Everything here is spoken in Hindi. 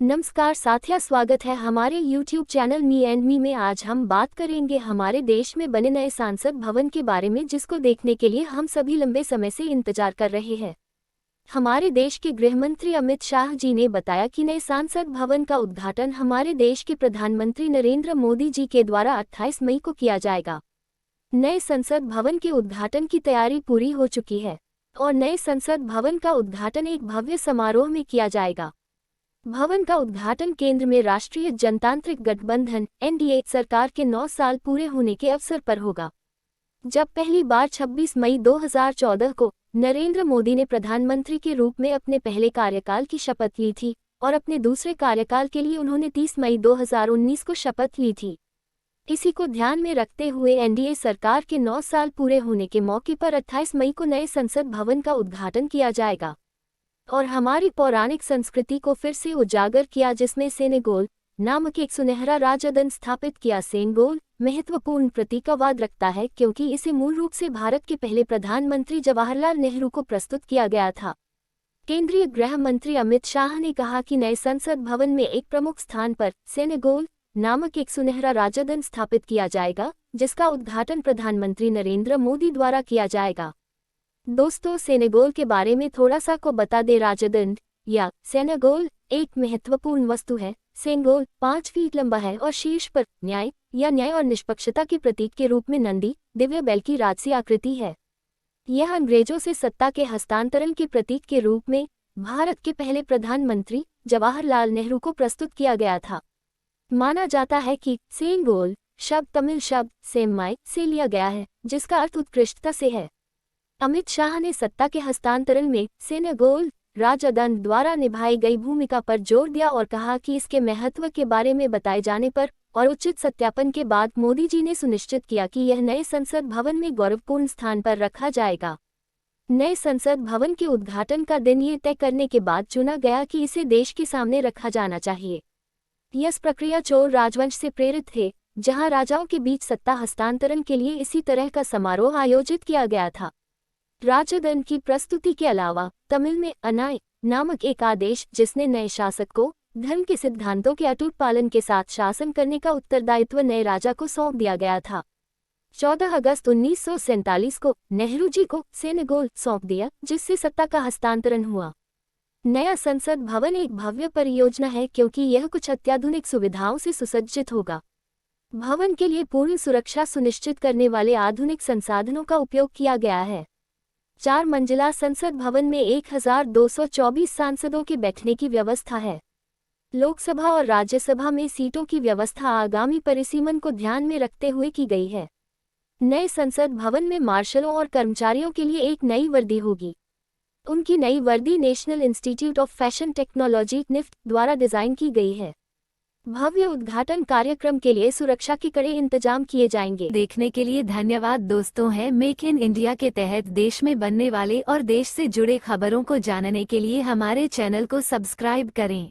नमस्कार साथिया, स्वागत है हमारे YouTube channel me and me में। आज हम बात करेंगे हमारे देश में बने नए संसद भवन के बारे में, जिसको देखने के लिए हम सभी लंबे समय से इंतजार कर रहे हैं। हमारे देश के गृह मंत्री अमित शाह जी ने बताया कि नए संसद भवन का उद्घाटन हमारे देश के प्रधानमंत्री नरेंद्र मोदी जी के द्वारा 28 मई को किया जाएगा। नए संसद भवन के उद्घाटन की तैयारी पूरी हो चुकी है और नए संसद भवन का उद्घाटन एक भव्य समारोह में किया जाएगा। भवन का उद्घाटन केंद्र में राष्ट्रीय जनतांत्रिक गठबंधन (एनडीए) सरकार के 9 साल पूरे होने के अवसर पर होगा, जब पहली बार 26 मई 2014 को नरेंद्र मोदी ने प्रधानमंत्री के रूप में अपने पहले कार्यकाल की शपथ ली थी और अपने दूसरे कार्यकाल के लिए उन्होंने 30 मई 2019 को शपथ ली थी। इसी को ध्यान में रखते हुए एनडीए सरकार के 9 साल पूरे होने के मौके पर 28 मई को नए संसद भवन का उद्घाटन किया जाएगा और हमारी पौराणिक संस्कृति को फिर से उजागर किया, जिसमें सेनेगोल नामक एक सुनहरा राजदंड स्थापित किया। सेनेगोल महत्वपूर्ण प्रतीकवाद रखता है क्योंकि इसे मूल रूप से भारत के पहले प्रधानमंत्री जवाहरलाल नेहरू को प्रस्तुत किया गया था। केंद्रीय गृह मंत्री अमित शाह ने कहा कि नए संसद भवन में एक प्रमुख स्थान पर सेनेगोल नामक एक सुनहरा राजदंड स्थापित किया जाएगा, जिसका उद्घाटन प्रधानमंत्री नरेंद्र मोदी द्वारा किया जाएगा। दोस्तों, सेनेगोल के बारे में थोड़ा सा को बता दे। राजदंड या सेनेगोल एक महत्वपूर्ण वस्तु है। सेनेगोल 5 फीट लंबा है और शीर्ष पर न्याय और निष्पक्षता के प्रतीक के रूप में नंदी दिव्य बैल की राजसी आकृति है। यह अंग्रेजों से सत्ता के हस्तांतरण के प्रतीक के रूप में भारत के पहले प्रधानमंत्री जवाहरलाल नेहरू को प्रस्तुत किया गया था। माना जाता है कि सेनेगोल शब्द तमिल शब्द सेम्माई से लिया गया है, जिसका अर्थ उत्कृष्टता से है। अमित शाह ने सत्ता के हस्तांतरण में सेनेगोल राजदंड द्वारा निभाई गई भूमिका पर जोर दिया और कहा कि इसके महत्व के बारे में बताए जाने पर और उचित सत्यापन के बाद मोदी जी ने सुनिश्चित किया कि यह नए संसद भवन में गौरवपूर्ण स्थान पर रखा जाएगा। नए संसद भवन के उद्घाटन का दिन ये तय करने के बाद चुना गया कि इसे देश के सामने रखा जाना चाहिए। यह प्रक्रिया चोल राजवंश से प्रेरित है, जहां राजाओं के बीच सत्ता हस्तांतरण के लिए इसी तरह का समारोह आयोजित किया गया था। राजदंड की प्रस्तुति के अलावा तमिल में अनाय नामक एक आदेश, जिसने नए शासक को धर्म के सिद्धांतों के अटूट पालन के साथ शासन करने का उत्तरदायित्व नए राजा को सौंप दिया गया था। 14 अगस्त 1947 को नेहरू जी को सेनेगोल सौंप दिया, जिससे सत्ता का हस्तांतरण हुआ। नया संसद भवन एक भव्य परियोजना है क्योंकि यह कुछ अत्याधुनिक सुविधाओं से सुसज्जित होगा। भवन के लिए पूर्ण सुरक्षा सुनिश्चित करने वाले आधुनिक संसाधनों का उपयोग किया गया है। 4 मंजिला संसद भवन में 1224 सांसदों के बैठने की व्यवस्था है। लोकसभा और राज्यसभा में सीटों की व्यवस्था आगामी परिसीमन को ध्यान में रखते हुए की गई है। नए संसद भवन में मार्शलों और कर्मचारियों के लिए एक नई वर्दी होगी। उनकी नई वर्दी National Institute of Fashion Technology (निफ्ट) द्वारा डिजाइन की गई है। भव्य उद्घाटन कार्यक्रम के लिए सुरक्षा के कड़े इंतजाम किए जाएंगे। देखने के लिए धन्यवाद दोस्तों। है मेक इन इंडिया के तहत देश में बनने वाले और देश से जुड़े खबरों को जानने के लिए हमारे चैनल को सब्सक्राइब करें।